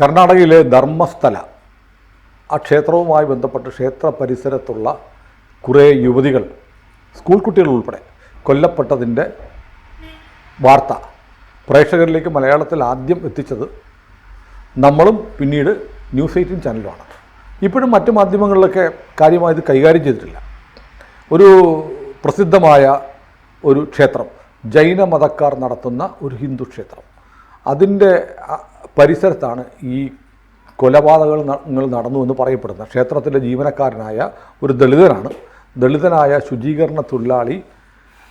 കർണാടകയിലെ ധർമ്മസ്ഥല ആ ക്ഷേത്രവുമായി ബന്ധപ്പെട്ട് ക്ഷേത്ര പരിസരത്തുള്ള കുറേ യുവതികൾ, സ്കൂൾ കുട്ടികൾ ഉൾപ്പെടെ കൊല്ലപ്പെട്ടതിൻ്റെ വാർത്ത പ്രേക്ഷകരിലേക്ക് മലയാളത്തിൽ ആദ്യം എത്തിച്ചത് നമ്മളും പിന്നീട് ന്യൂസ് 18 ചാനലുമാണ്. ഇപ്പോഴും മറ്റു മാധ്യമങ്ങളിലൊക്കെ കാര്യമായി ഇത് കൈകാര്യം ചെയ്തിട്ടില്ല. ഒരു പ്രസിദ്ധമായ ഒരു ക്ഷേത്രം, ജൈന മതക്കാർ നടത്തുന്ന ഒരു ഹിന്ദു ക്ഷേത്രം, അതിൻ്റെ പരിസരത്താണ് ഈ കൊലപാതകങ്ങൾ നടന്നു എന്ന് പറയപ്പെടുന്നത്. ക്ഷേത്രത്തിലെ ജീവനക്കാരനായ ഒരു ദളിതനായ ശുചീകരണ തൊഴിലാളി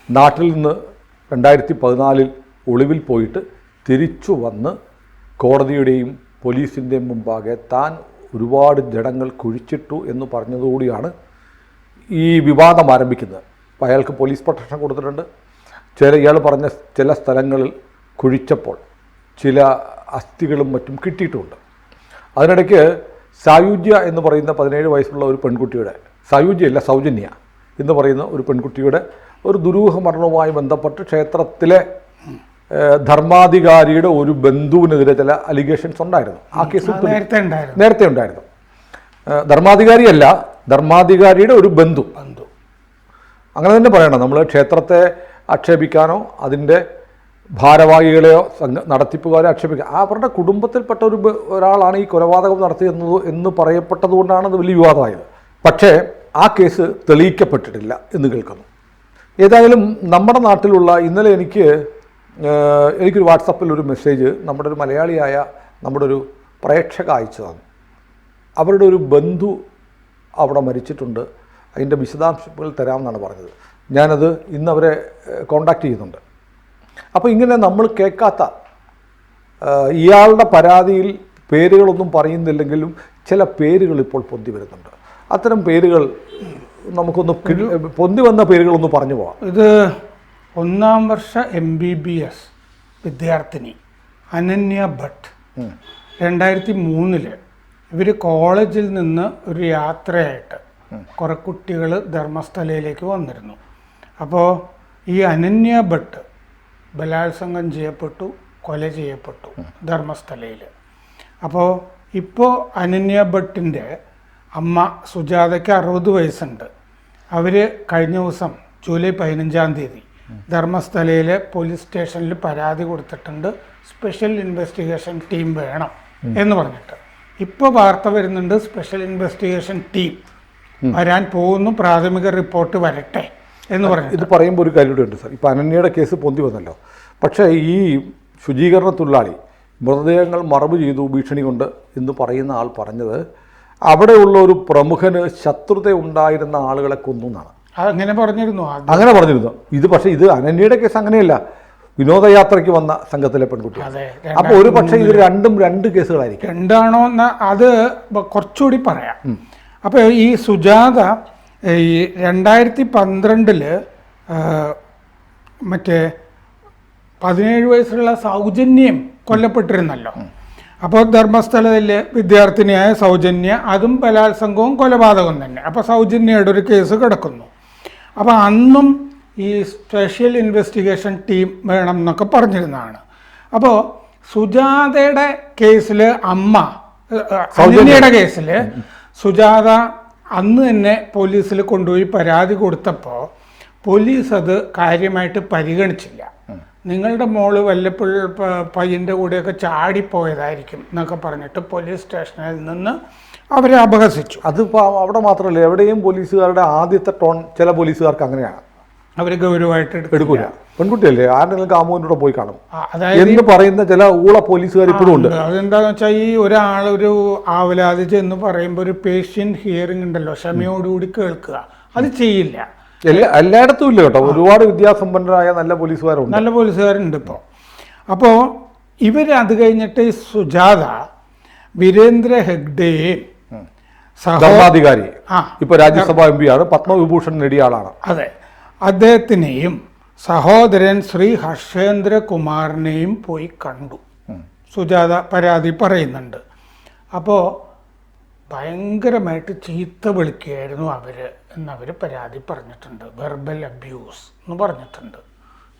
നാട്ടിൽ നിന്ന് 2014 ഒളിവിൽ പോയിട്ട് തിരിച്ചു വന്ന് കോടതിയുടെയും പോലീസിൻ്റെയും മുമ്പാകെ താൻ ഒരുപാട് ജഡങ്ങൾ കുഴിച്ചിട്ടു എന്ന് പറഞ്ഞതുകൂടിയാണ് ഈ വിവാദം ആരംഭിക്കുന്നത്. അപ്പോൾ അയാൾക്ക് പോലീസ് പ്രൊട്ടക്ഷൻ കൊടുത്തിട്ടുണ്ട്. ഇയാൾ പറഞ്ഞ ചില സ്ഥലങ്ങളിൽ കുഴിച്ചപ്പോൾ ചില അസ്ഥികളും മറ്റും കിട്ടിയിട്ടുമുണ്ട്. അതിനിടയ്ക്ക് സായുജ്യ എന്ന് പറയുന്ന 17 വയസ്സുള്ള ഒരു പെൺകുട്ടിയുടെ, സായുജ്യയല്ല സൗജന്യ എന്ന് പറയുന്ന ഒരു പെൺകുട്ടിയുടെ ഒരു ദുരൂഹ മരണവുമായി ബന്ധപ്പെട്ട് ക്ഷേത്രത്തിലെ ധർമാധികാരിയുടെ ഒരു ബന്ധുവിനെതിരെ ചില അലിഗേഷൻസ് ഉണ്ടായിരുന്നു. ആ കേസ് നേരത്തെ ഉണ്ടായിരുന്നു. ധർമാധികാരിയല്ല, ധർമാധികാരിയുടെ ഒരു ബന്ധു. അങ്ങനെ തന്നെ പറയണം. നമ്മൾ ക്ഷേത്രത്തെ ആക്ഷേപിക്കാനോ അതിൻ്റെ ഭാരവാഹികളെയോ നടത്തിപ്പുകാരെ ആക്ഷേപിക്കുക, അവരുടെ കുടുംബത്തിൽപ്പെട്ട ഒരാളാണ് ഈ കൊലപാതകം നടത്തിയെന്നത് എന്ന് പറയപ്പെട്ടതുകൊണ്ടാണ് അത് വലിയ വിവാദമായത്. പക്ഷേ ആ കേസ് തെളിയിക്കപ്പെട്ടിട്ടില്ല എന്ന് കേൾക്കുന്നു. ഏതായാലും നമ്മുടെ നാട്ടിലുള്ള ഇന്നലെ എനിക്കൊരു വാട്സപ്പിൽ ഒരു മെസ്സേജ് നമ്മുടെ ഒരു മലയാളിയായ നമ്മുടെ ഒരു പ്രേക്ഷക അയച്ചു തന്നു. അവരുടെ ഒരു ബന്ധു അവിടെ മരിച്ചിട്ടുണ്ട്, അതിൻ്റെ വിശദാംശങ്ങൾ തരാമെന്നാണ് പറഞ്ഞത്. ഞാനത് ഇന്ന് അവരെ കോണ്ടാക്ട് ചെയ്യുന്നുണ്ട്. അപ്പോൾ ഇങ്ങനെ നമ്മൾ കേൾക്കാത്ത, ഇയാളുടെ പരാതിയിൽ പേരുകളൊന്നും പറയുന്നില്ലെങ്കിലും ചില പേരുകൾ ഇപ്പോൾ പൊന്തി വരുന്നുണ്ട്. അത്തരം പേരുകൾ നമുക്കൊന്ന് പൊന്തി വന്ന പേരുകളൊന്ന് പറഞ്ഞു പോകാം. ഇത് 1ാം വർഷ MBBS വിദ്യാർത്ഥിനി അനന്യ ഭട്ട്. 2003 ഇവർ കോളേജിൽ നിന്ന് ഒരു യാത്രയായിട്ട് കുറേ കുട്ടികൾ ധർമ്മസ്ഥലയിലേക്ക് വന്നിരുന്നു. അപ്പോൾ ഈ അനന്യ ഭട്ട് ബലാത്സംഗം ചെയ്യപ്പെട്ടു, കൊല ചെയ്യപ്പെട്ടു ധർമ്മസ്ഥലയിൽ. അപ്പോൾ ഇപ്പോൾ അനന്യ ഭട്ടിൻ്റെ അമ്മ സുജാതയ്ക്ക് 60 വയസ്സുണ്ട്. അവർ കഴിഞ്ഞ ദിവസം ജൂലൈ 15-ാം തീയതി ധർമ്മസ്ഥലയിലെ പോലീസ് സ്റ്റേഷനിൽ പരാതി കൊടുത്തിട്ടുണ്ട്, സ്പെഷ്യൽ ഇൻവെസ്റ്റിഗേഷൻ ടീം വേണം എന്ന് പറഞ്ഞിട്ട്. ഇപ്പോൾ വാർത്ത വരുന്നുണ്ട് സ്പെഷ്യൽ ഇൻവെസ്റ്റിഗേഷൻ ടീം വരാൻ പോകുന്നു, പ്രാഥമിക റിപ്പോർട്ട് വരട്ടെ എന്ന് പറഞ്ഞു. ഇത് പറയുമ്പോൾ ഒരു കാര്യം ഉണ്ട് സാർ. ഇപ്പോൾ അനന്യയുടെ കേസ് പൊന്തി വന്നല്ലോ. പക്ഷേ ഈ ശുചീകരണ തൊഴിലാളി മൃതദേഹങ്ങൾ മറവ് ചെയ്തു ഭീഷണി കൊണ്ട് എന്ന് പറയുന്ന ആൾ പറഞ്ഞത് അവിടെയുള്ള ഒരു പ്രമുഖന് ശത്രുത ഉണ്ടായിരുന്ന ആളുകളെ കൊന്നു എന്നാണ്. അങ്ങനെ പറഞ്ഞിരുന്നു. പക്ഷേ ഇത് അനന്യയുടെ കേസ് അങ്ങനെയല്ല, വിനോദയാത്രയ്ക്ക് വന്ന സംഘത്തിലെ പെൺകുട്ടി. അപ്പോൾ ഒരു പക്ഷേ ഇത് രണ്ട് കേസുകളായിരിക്കും. രണ്ടാണോ എന്ന് അത് കുറച്ചുകൂടി പറയാം. അപ്പോൾ ഈ സുജാത ഈ 2012 മറ്റേ 17 വയസ്സുള്ള സൗജന്യം കൊല്ലപ്പെട്ടിരുന്നല്ലോ. അപ്പോൾ ധർമ്മസ്ഥലത്തിലെ വിദ്യാർത്ഥിനിയായ സൗജന്യ, അതും ബലാത്സംഗവും കൊലപാതകവും തന്നെ. അപ്പോൾ സൗജന്യയുടെ ഒരു കേസ് കിടക്കുന്നു. അപ്പോൾ അന്നും ഈ സ്പെഷ്യൽ ഇൻവെസ്റ്റിഗേഷൻ ടീം വേണം എന്നൊക്കെ പറഞ്ഞിരുന്നതാണ്. അപ്പോൾ സുജാതയുടെ കേസിൽ സൗജന്യയുടെ കേസിൽ സുജാത അന്ന് തന്നെ പോലീസിൽ കൊണ്ടുപോയി പരാതി കൊടുത്തപ്പോൾ പോലീസ് അത് കാര്യമായിട്ട് പരിഗണിച്ചില്ല. നിങ്ങളുടെ മോള് വല്ലപ്പോഴും പയ്യൻ്റെ കൂടെയൊക്കെ ചാടിപ്പോയതായിരിക്കും എന്നൊക്കെ പറഞ്ഞിട്ട് പോലീസ് സ്റ്റേഷനിൽ നിന്ന് അവരെ അപഹസിച്ചു. അതിപ്പോൾ അവിടെ മാത്രമല്ല, എവിടെയും പോലീസുകാരുടെ ആദ്യത്തെ ടോൺ ചില പോലീസുകാർക്ക് അങ്ങനെയാണ്, അവർ ഗൗരവമായിട്ട് എടുക്കില്ല. പെൺകുട്ടിയല്ലേ, ആരെങ്കിലും കാമുവിൻ്റെ പോയി കാണും എന്ന് പറയുന്ന ചില ഊള പോലീസുകാർ ഇപ്പോഴും ഉണ്ട്. അതെന്താണെന്ന് വെച്ചാൽ ഈ ഒരാളൊരു ആവലാതിച്ച് എന്ന് പറയുമ്പോൾ ഒരു പേഷ്യൻ്റ് ഹിയറിംഗ് ഉണ്ടല്ലോ, ക്ഷമയോടുകൂടി കേൾക്കുക, അത് ചെയ്യില്ല. എല്ലായിടത്തും ഇല്ല കേട്ടോ, ഒരുപാട് വിദ്യാസമ്പന്നരായ നല്ല പോലീസുകാരുണ്ട് ഇപ്പോൾ. അപ്പോൾ അത് കഴിഞ്ഞിട്ട് ഈ സുജാത വീരേന്ദ്ര ഹെഗ്ഡെയും ധർമാധികാരി, ഇപ്പോൾ രാജ്യസഭാ MP ആണ്, പത്മവിഭൂഷൺ നേടിയ ആളാണ്. അതെ, അദ്ദേഹത്തിനെയും സഹോദരൻ ശ്രീ ഹർഷേന്ദ്ര കുമാറിനെയും പോയി കണ്ടു. സുജാത പരാതി പറയുന്നുണ്ട്. അപ്പോൾ ഭയങ്കരമായിട്ട് ചീത്ത വിളിക്കുകയായിരുന്നു എന്നവർ പരാതി പറഞ്ഞിട്ടുണ്ട്. വെർബൽ അബ്യൂസ് എന്ന് പറഞ്ഞിട്ടുണ്ട്.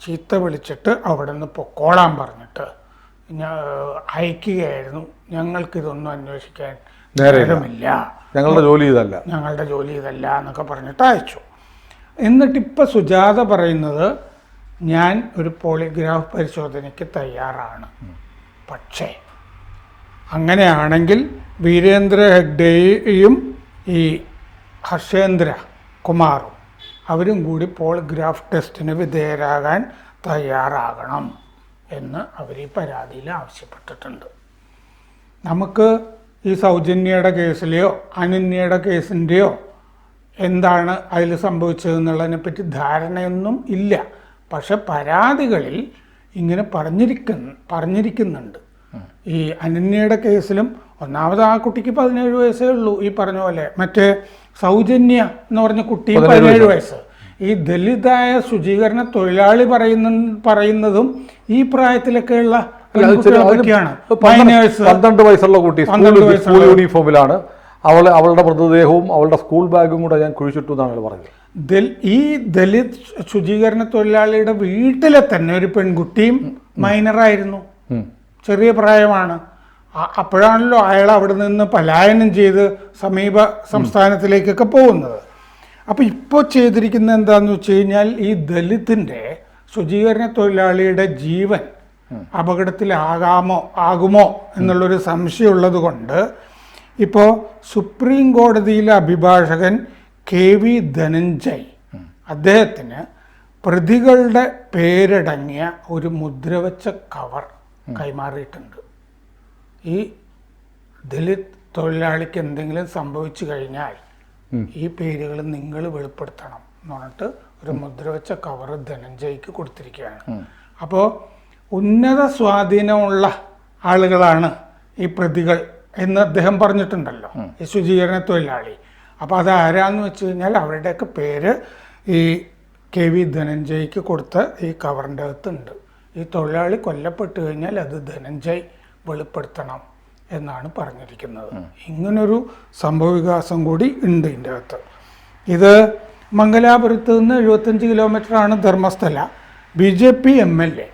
ചീത്ത വിളിച്ചിട്ട് അവിടെ നിന്ന് പൊക്കോളാൻ പറഞ്ഞിട്ട് അയക്കുകയായിരുന്നു. ഞങ്ങൾക്കിതൊന്നും അന്വേഷിക്കാൻ നേരമില്ല, ഞങ്ങളുടെ ജോലി ഇതല്ല എന്നൊക്കെ പറഞ്ഞിട്ട് അയച്ചു. എന്നിട്ടിപ്പോൾ സുജാത പറയുന്നത് ഞാൻ ഒരു പോളിഗ്രാഫ് പരിശോധനയ്ക്ക് തയ്യാറാണ്, പക്ഷേ അങ്ങനെയാണെങ്കിൽ വീരേന്ദ്ര ഹെഗ്ഡെയും ഈ ഹർഷേന്ദ്ര കുമാറും അവരും കൂടി പോളിഗ്രാഫ് ടെസ്റ്റിന് വിധേയരാകാൻ തയ്യാറാകണം എന്ന് അവർ ഈ പരാതിയിൽ ആവശ്യപ്പെട്ടിട്ടുണ്ട്. നമുക്ക് ഈ സൗജന്യയുടെ കേസിലെയോ അനന്യയുടെ കേസിൻ്റെയോ എന്താണ് അതിൽ സംഭവിച്ചതെന്നുള്ളതിനെപ്പറ്റി ധാരണയൊന്നും ഇല്ല. പക്ഷെ പരാതികളിൽ ഇങ്ങനെ പറഞ്ഞിരിക്കുന്നുണ്ട്. ഈ അനന്യയുടെ കേസിലും ഒന്നാമത് ആ കുട്ടിക്ക് 17 വയസ്സേ ഉള്ളൂ, ഈ പറഞ്ഞ പോലെ. മറ്റേ സൗജന്യ എന്ന് പറഞ്ഞ കുട്ടി 17 വയസ്സ്. ഈ ദലിതായ ശുചീകരണ തൊഴിലാളി പറയുന്നതും ഈ പ്രായത്തിലൊക്കെയുള്ള കുട്ടികളൊക്കെയാണ്. 12 വയസ്സുള്ള കുട്ടി സ്കൂൾ യൂണിഫോമിലാണ്. അവളുടെ മൃതദേഹവും അവളുടെ സ്കൂൾ ബാഗും കൂടെ ഞാൻ കുഴിച്ചിട്ടു എന്നാണ് പറഞ്ഞത്. ഈ ദലിത് ശുചീകരണ തൊഴിലാളിയുടെ വീട്ടിലെ തന്നെ ഒരു പെൺകുട്ടിയും മൈനറായിരുന്നു, ചെറിയ പ്രായമാണ്. അപ്പോഴാണല്ലോ അയാൾ അവിടെ നിന്ന് പലായനം ചെയ്ത് സമീപ സംസ്ഥാനത്തിലേക്കൊക്കെ പോകുന്നത്. അപ്പോൾ ഇപ്പോൾ ചെയ്തിരിക്കുന്നത് എന്താണെന്ന് വെച്ച് കഴിഞ്ഞാൽ ഈ ദലിതിൻ്റെ ശുചീകരണ തൊഴിലാളിയുടെ ജീവൻ അപകടത്തിലാകുമോ എന്നുള്ളൊരു സംശയമുള്ളത് കൊണ്ട് ഇപ്പോൾ സുപ്രീം കോടതിയിലെ അഭിഭാഷകൻ KV ധനഞ്ജയ് അദ്ദേഹത്തിന് പ്രതികളുടെ പേരടങ്ങിയ ഒരു മുദ്രവച്ച കവർ കൈമാറിയിട്ടുണ്ട്. ഈ ദലിത് തൊഴിലാളിക്ക് എന്തെങ്കിലും സംഭവിച്ചു കഴിഞ്ഞാൽ ഈ പേരുകൾ നിങ്ങൾ വെളിപ്പെടുത്തണം എന്ന് പറഞ്ഞിട്ട് ഒരു മുദ്രവച്ച കവർ ധനഞ്ജയ്ക്ക് കൊടുത്തിരിക്കുകയാണ്. അപ്പോൾ ഉന്നത സ്വാധീനമുള്ള ആളുകളാണ് ഈ പ്രതികൾ എന്ന് അദ്ദേഹം പറഞ്ഞിട്ടുണ്ടല്ലോ, ഈ ശുചീകരണ തൊഴിലാളി. അപ്പോൾ അതാരാന്ന് വെച്ച് കഴിഞ്ഞാൽ അവരുടെയൊക്കെ പേര് ഈ KV ധനഞ്ജയ്ക്ക് കൊടുത്ത ഈ കവറിൻ്റെ അകത്തുണ്ട്. ഈ തൊഴിലാളി കൊല്ലപ്പെട്ട് കഴിഞ്ഞാൽ അത് ധനഞ്ജയ് വെളിപ്പെടുത്തണം എന്നാണ് പറഞ്ഞിരിക്കുന്നത്. ഇങ്ങനൊരു സംഭവവികാസം കൂടി ഉണ്ട് ഇതിൻ്റെ അകത്ത്. ഇത് മംഗലാപുരത്ത് നിന്ന് 75 കിലോമീറ്ററാണ് ധർമ്മസ്ഥല. BJP MLA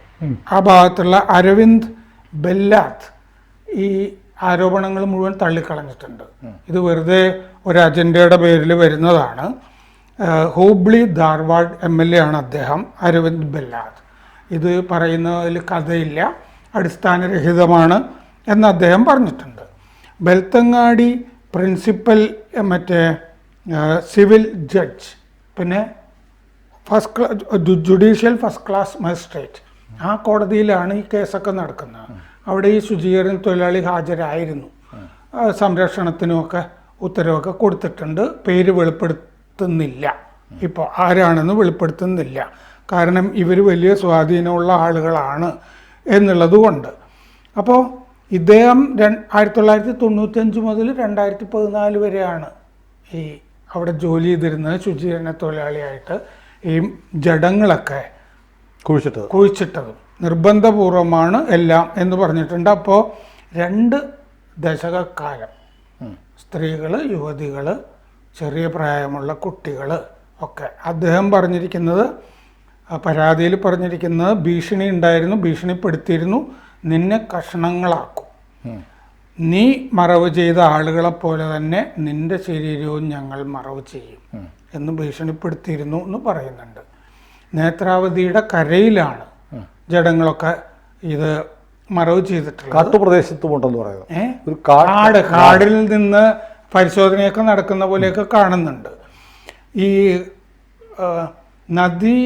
ആ ഭാഗത്തുള്ള അരവിന്ദ് ബെല്ലാത്ത് ഈ ആരോപണങ്ങൾ മുഴുവൻ തള്ളിക്കളഞ്ഞിട്ടുണ്ട്. ഇത് വെറുതെ ഒരു അജണ്ടയുടെ പേരിൽ വരുന്നതാണ്. ഹൂബ്ലി ധാർവാഡ് MLA ആണ് അദ്ദേഹം, അരവിന്ദ് ബെല്ലാത്ത്. ഇത് പറയുന്നതിൽ കഥയില്ല, അടിസ്ഥാനരഹിതമാണ് എന്ന് അദ്ദേഹം പറഞ്ഞിട്ടുണ്ട്. ബെൽത്തങ്ങാടി പ്രിൻസിപ്പൽ സിവിൽ ജഡ്ജ്, പിന്നെ ജുഡീഷ്യൽ ഫസ്റ്റ് ക്ലാസ് മജിസ്ട്രേറ്റ്, ആ കോടതിയിലാണ് ഈ കേസൊക്കെ നടക്കുന്നത്. അവിടെ ഈ ശുചീകരണ തൊഴിലാളി ഹാജരായിരുന്നു. സംരക്ഷണത്തിനുമൊക്കെ ഉത്തരവൊക്കെ കൊടുത്തിട്ടുണ്ട്. പേര് വെളിപ്പെടുത്തുന്നില്ല, ഇപ്പോൾ ആരാണെന്ന് വെളിപ്പെടുത്തുന്നില്ല. കാരണം ഇവർ വലിയ സ്വാധീനമുള്ള ആളുകളാണ് എന്നുള്ളത് കൊണ്ട്. അപ്പോൾ ഇദ്ദേഹം 1995 മുതൽ 2014 വരെയാണ് ഈ അവിടെ ജോലി ചെയ്തിരുന്നത് ശുചീകരണ തൊഴിലാളിയായിട്ട്. ഈ ജഡങ്ങളൊക്കെ കുഴിച്ചിട്ടതും നിർബന്ധപൂർവമാണ് എല്ലാം എന്ന് പറഞ്ഞിട്ടുണ്ട്. അപ്പോൾ 2 ദശകക്കാലം സ്ത്രീകൾ, യുവതികൾ, ചെറിയ പ്രായമുള്ള കുട്ടികൾ ഒക്കെ അദ്ദേഹം പറഞ്ഞിരിക്കുന്നത്, പരാതിയിൽ പറഞ്ഞിരിക്കുന്നത് ഭീഷണി ഉണ്ടായിരുന്നു, ഭീഷണിപ്പെടുത്തിയിരുന്നു, നിന്നെ കഷണങ്ങളാക്കും, നീ മറവ് ചെയ്ത ആളുകളെ പോലെ തന്നെ നിന്റെ ശരീരവും ഞങ്ങൾ മറവ് ചെയ്യും എന്ന് ഭീഷണിപ്പെടുത്തിയിരുന്നു എന്ന് പറയുന്നുണ്ട്. നേത്രാവതിയുടെ കരയിലാണ് ജഡങ്ങളൊക്കെ ഇത് മറവ് ചെയ്തിട്ടുള്ളത്. കാട്ടുപ്രദേശത്തുമുണ്ടെന്ന് പറയുന്നത്, കാടിൽ നിന്ന് പരിശോധനയൊക്കെ നടക്കുന്ന പോലെയൊക്കെ കാണുന്നുണ്ട്. ഈ നദീ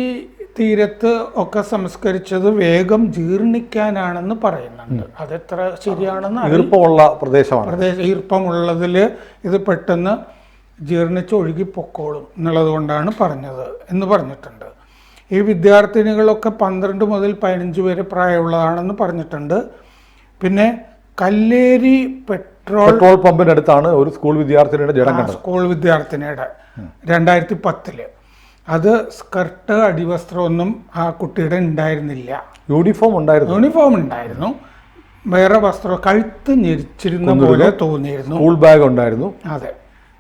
തീരത്ത് ഒക്കെ സംസ്കരിച്ചത് വേഗം ജീർണിക്കാനാണെന്ന് പറയുന്നുണ്ട്. അതെത്ര ശരിയാണെന്ന് ഈർപ്പമുള്ള പ്രദേശമാണ്. ഈർപ്പമുള്ളതിൽ ഇത് പെട്ടെന്ന് ജീർണിച്ച് ഒഴുകി പൊക്കോളും എന്നുള്ളത് കൊണ്ടാണ് പറഞ്ഞത് എന്ന് പറഞ്ഞിട്ടുണ്ട്. ഈ വിദ്യാർത്ഥിനികളൊക്കെ 12 മുതൽ 15 വരെ പ്രായമുള്ളതാണെന്ന് പറഞ്ഞിട്ടുണ്ട്. പിന്നെ കല്ലേരി പെട്രോൾ പമ്പിനടുത്താണ് ഒരു സ്കൂൾ വിദ്യാർത്ഥിനിയുടെ ജഡം കണ്ടത്. സ്കൂൾ വിദ്യാർത്ഥിനിയുടെ 2010 അത് സ്കർട്ട്, അടിവസ്ത്രമൊന്നും ആ കുട്ടിയുടെ ഉണ്ടായിരുന്നില്ല. യൂണിഫോം ഉണ്ടായിരുന്നു, വേറെ വസ്ത്രം, കഴുത്ത് ഞെരിച്ചിരുന്ന പോലെ തോന്നിയിരുന്നു. സ്കൂൾ ബാഗ് ഉണ്ടായിരുന്നു. അതെ.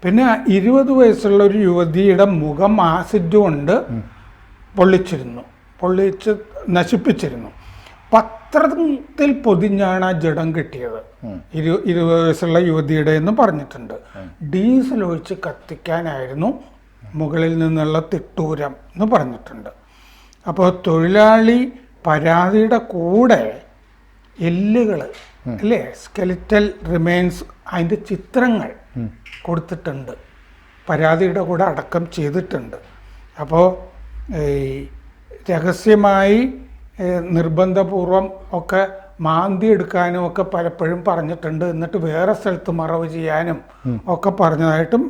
പിന്നെ 20 വയസ്സുള്ള ഒരു യുവതിയുടെ മുഖം ആസിഡ് കൊണ്ട് പൊള്ളിച്ച് നശിപ്പിച്ചിരുന്നു. വസ്ത്രത്തിൽ പൊതിഞ്ഞാണ് ആ ജഡം കിട്ടിയത്. 20 വയസ്സുള്ള യുവതിയുടെ എന്ന് പറഞ്ഞിട്ടുണ്ട്. ഡീസൽ ഒഴിച്ച് കത്തിക്കാനായിരുന്നു മുകളിൽ നിന്നുള്ള തിട്ടൂരം എന്ന് പറഞ്ഞിട്ടുണ്ട്. അപ്പോൾ തൊഴിലാളി പരാതിയുടെ കൂടെ എല്ലുകൾ അല്ലേ, സ്കെലിറ്റൽ റിമെയിൻസ്, അതിൻ്റെ ചിത്രങ്ങൾ കൊടുത്തിട്ടുണ്ട്, പരാതിയുടെ കൂടെ അടക്കം ചെയ്തിട്ടുണ്ട്. അപ്പോൾ രഹസ്യമായി നിർബന്ധപൂർവം ഒക്കെ മാന്തി എടുക്കാനും ഒക്കെ പലപ്പോഴും പറഞ്ഞിട്ടുണ്ട്. എന്നിട്ട് വേറെ സ്ഥലത്ത് മറവ് ചെയ്യാനും ഒക്കെ പറഞ്ഞതായിട്ടും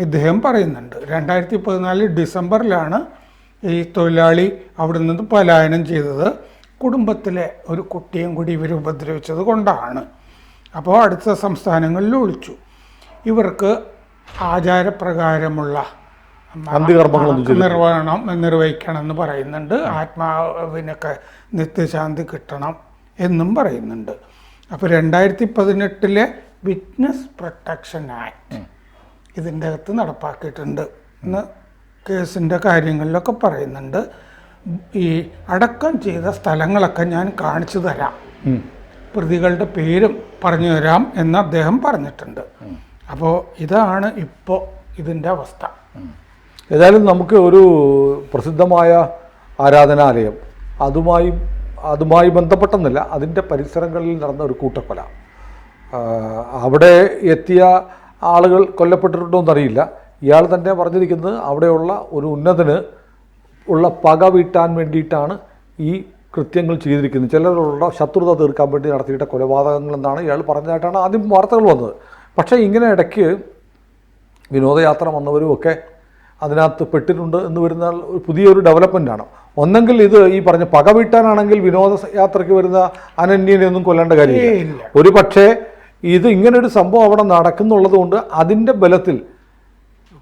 ഇദ്ദേഹം പറയുന്നുണ്ട്. 2014 ഡിസംബറിലാണ് ഈ തൊഴിലാളി അവിടെ നിന്ന് പലായനം ചെയ്തത്. കുടുംബത്തിലെ ഒരു കുട്ടിയും കൂടി ഇവർ ഉപദ്രവിച്ചത് കൊണ്ടാണ്. അപ്പോൾ അടുത്ത സംസ്ഥാനങ്ങളിൽ ഒളിച്ചു. ഇവർക്ക് ആചാരപ്രകാരമുള്ള നിർവഹിക്കണം എന്ന് പറയുന്നുണ്ട്. ആത്മാവിനൊക്കെ നിത്യശാന്തി കിട്ടണം എന്നും പറയുന്നുണ്ട്. അപ്പോൾ 2018 വിറ്റ്നസ് പ്രൊട്ടക്ഷൻ ആക്ട് ഇതിൻ്റെ അകത്ത് നടപ്പാക്കിയിട്ടുണ്ട് എന്ന് കേസിൻ്റെ കാര്യങ്ങളിലൊക്കെ പറയുന്നുണ്ട്. ഈ അടക്കം ചെയ്ത സ്ഥലങ്ങളൊക്കെ ഞാൻ കാണിച്ചു തരാം, പ്രതികളുടെ പേരും പറഞ്ഞു തരാം എന്ന് അദ്ദേഹം പറഞ്ഞിട്ടുണ്ട്. അപ്പോൾ ഇതാണ് ഇപ്പോൾ ഇതിൻ്റെ അവസ്ഥ. ഏതായാലും നമുക്ക് ഒരു പ്രസിദ്ധമായ ആരാധനാലയം, അതുമായി ബന്ധപ്പെട്ടെന്നില്ല, അതിൻ്റെ പരിസരങ്ങളിൽ നടന്ന ഒരു കൂട്ടക്കൊല, അവിടെ എത്തിയ ആളുകൾ കൊല്ലപ്പെട്ടിട്ടുണ്ടോ എന്നറിയില്ല. ഇയാൾ തന്നെ പറഞ്ഞിരിക്കുന്നത് അവിടെയുള്ള ഒരു ഉന്നതന് ഉള്ള പക വീട്ടാൻ വേണ്ടിയിട്ടാണ് ഈ കൃത്യങ്ങൾ ചെയ്തിരിക്കുന്നത്, ചിലരുള്ള ശത്രുത തീർക്കാൻ വേണ്ടി നടത്തിയിട്ട കൊലപാതകങ്ങളെന്നാണ് ഇയാൾ പറഞ്ഞതായിട്ടാണ് ആദ്യം വാർത്തകൾ വന്നത്. പക്ഷേ ഇങ്ങനെ ഇടയ്ക്ക് വിനോദയാത്ര വന്നവരുമൊക്കെ അതിനകത്ത് പെട്ടിട്ടുണ്ട് എന്ന് വരുന്ന ഒരു പുതിയൊരു ഡെവലപ്മെൻ്റാണ്. ഒന്നെങ്കിൽ ഇത് ഈ പറഞ്ഞ പക വീട്ടാനാണെങ്കിൽ വിനോദയാത്രയ്ക്ക് വരുന്ന അനന്യനെയൊന്നും കൊല്ലേണ്ട കാര്യമില്ല. ഒരു പക്ഷേ ഇത് ഇങ്ങനൊരു സംഭവം അവിടെ നടക്കുന്നുള്ളത് കൊണ്ട് അതിൻ്റെ ബലത്തിൽ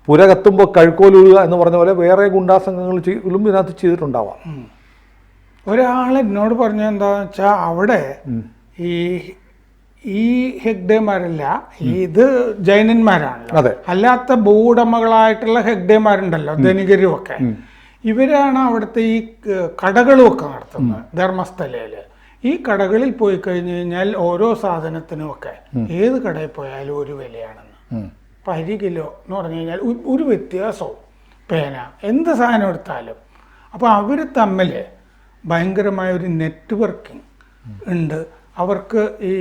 പുര കത്തുമ്പോൾ കഴുക്കോലുക എന്ന് പറഞ്ഞ പോലെ വേറെ ഗുണ്ടാസംഘങ്ങൾ ഇതിനകത്ത് ചെയ്തിട്ടുണ്ടാവാം. ഒരാൾ എന്നോട് പറഞ്ഞ എന്താണെന്ന് വെച്ചാൽ അവിടെ ഈ ഹെഗ്ഡേമാരല്ല, ഇത് ജൈനന്മാരാണല്ലോ, അല്ലാത്ത ഭൂവുടമകളായിട്ടുള്ള ഹെഗ്ഡേമാരുണ്ടല്ലോ, ധനികരും ഒക്കെ, ഇവരാണ് അവിടുത്തെ ഈ കടകളും ഒക്കെ നടത്തുന്നത് ധർമ്മസ്ഥലയിൽ. ഈ കടകളിൽ പോയി കഴിഞ്ഞു കഴിഞ്ഞാൽ ഓരോ സാധനത്തിനും ഒക്കെ ഏത് കടയിൽ പോയാലും ഒരു വിലയാണെന്ന്. ഇപ്പം 1 കിലോ എന്ന് പറഞ്ഞു കഴിഞ്ഞാൽ ഒരു വ്യത്യാസവും, പേന എന്ത് സാധനം എടുത്താലും. അപ്പോൾ അവർ തമ്മിൽ ഭയങ്കരമായ ഒരു നെറ്റ്വർക്കിംഗ് ഉണ്ട്. അവർക്ക് ഈ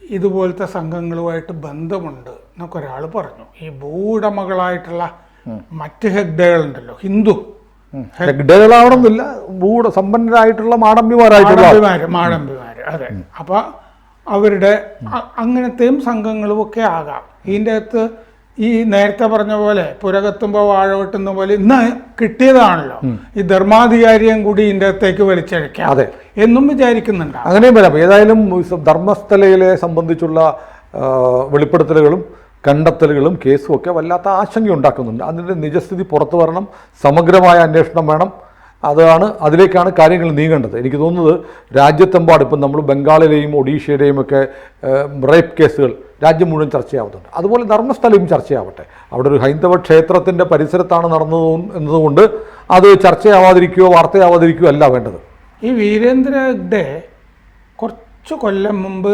ഇതുപോലത്തെ സംഘങ്ങളുമായിട്ട് ബന്ധമുണ്ട് എന്നൊക്കെ ഒരാൾ പറഞ്ഞു. ഈ ഭൂവുടമകളായിട്ടുള്ള മറ്റ് ഹെഗ്ഡകളുണ്ടല്ലോ, ഹിന്ദു ഹെഗ്ഡകളാവണമെന്നില്ല, സമ്പന്നരായിട്ടുള്ള മാടമ്പിമാര്, അതെ. അപ്പം അവരുടെ അങ്ങനത്തെയും സംഘങ്ങളും ഒക്കെ ആകാം. ഇതിൻ്റെ അകത്ത് ഈ നേരത്തെ പറഞ്ഞ പോലെ പുരകത്തുമ്പോൾ വാഴ വെട്ടുന്ന പോലെ ഇന്ന് കിട്ടിയതാണല്ലോ, ഈ ധർമാധികാരിയും കൂടി ഇതിൻ്റെ അകത്തേക്ക് വലിച്ചഴിക്കാം എന്നും വിചാരിക്കുന്നുണ്ട്. അങ്ങനെയും വരാം. ഏതായാലും ധർമ്മസ്ഥലയിലെ സംബന്ധിച്ചുള്ള വെളിപ്പെടുത്തലുകളും കണ്ടെത്തലുകളും കേസും ഒക്കെ വല്ലാത്ത ആശങ്ക ഉണ്ടാക്കുന്നുണ്ട്. അതിൻ്റെ നിജസ്ഥിതി പുറത്തു വരണം, സമഗ്രമായ അന്വേഷണം വേണം. അതിലേക്കാണ് കാര്യങ്ങൾ നീങ്ങേണ്ടത്. എനിക്ക് തോന്നുന്നത് രാജ്യത്തെമ്പാടും ഇപ്പം നമ്മൾ ബംഗാളിലെയും ഒഡീഷയുടെയും ഒക്കെ റേപ്പ് കേസുകൾ രാജ്യം മുഴുവൻ ചർച്ചയാവുന്നുണ്ട്. അതുപോലെ ധർമ്മസ്ഥലയും ചർച്ചയാവട്ടെ. അവിടെ ഒരു ഹൈന്ദവ ക്ഷേത്രത്തിൻ്റെ പരിസരത്താണ് നടന്നത് എന്നതുകൊണ്ട് അത് ചർച്ചയാവാതിരിക്കുകയോ വാർത്തയാവാതിരിക്കുകയോ അല്ല വേണ്ടത്. ഈ വീരേന്ദ്ര ഹെഗ്ഡെ കുറച്ച് കൊല്ലം മുമ്പ്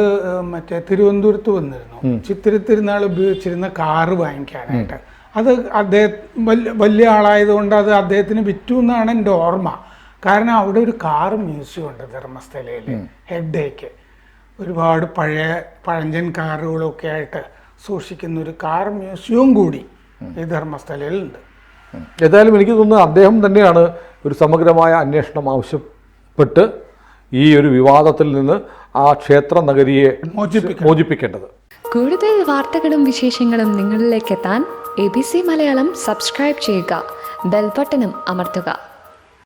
മറ്റേ തിരുവനന്തപുരത്ത് വന്നിരുന്നു. ചിത്തിരി തിരുനാൾ ഉപയോഗിച്ചിരുന്ന കാറ് വാങ്ങിക്കാനായിട്ട്. അത് അദ്ദേഹം വലിയ ആളായതുകൊണ്ട് അത് അദ്ദേഹത്തിന് വിറ്റു എന്നാണ് എൻ്റെ ഓർമ്മ. കാരണം അവിടെ ഒരു കാറ് മ്യൂസിയം ഉണ്ട് ധർമ്മസ്ഥലയിൽ. ഹെഗ്ഡേക്ക് ഒരുപാട് പഴഞ്ചൻ കാറുകളൊക്കെ ആയിട്ട് സൂക്ഷിക്കുന്ന ഒരു കാർ മ്യൂസിയവും കൂടി ഈ ധർമ്മസ്ഥലയിലുണ്ട്. ഏതായാലും എനിക്ക് തോന്നുന്നു അദ്ദേഹം തന്നെയാണ് ഒരു സമഗ്രമായ അന്വേഷണം ആവശ്യപ്പെട്ട് ഈ ഒരു വിവാദത്തിൽ നിന്ന് ആ ക്ഷേത്ര നഗരിയെ മോചിപ്പിക്കേണ്ടത്. കൂടുതൽ വാർത്തകളും വിശേഷങ്ങളും നിങ്ങളിലേക്ക് എത്താൻ ABC മലയാളം സബ്സ്ക്രൈബ് ചെയ്യുക, ബെൽ ബട്ടണും അമർത്തുക.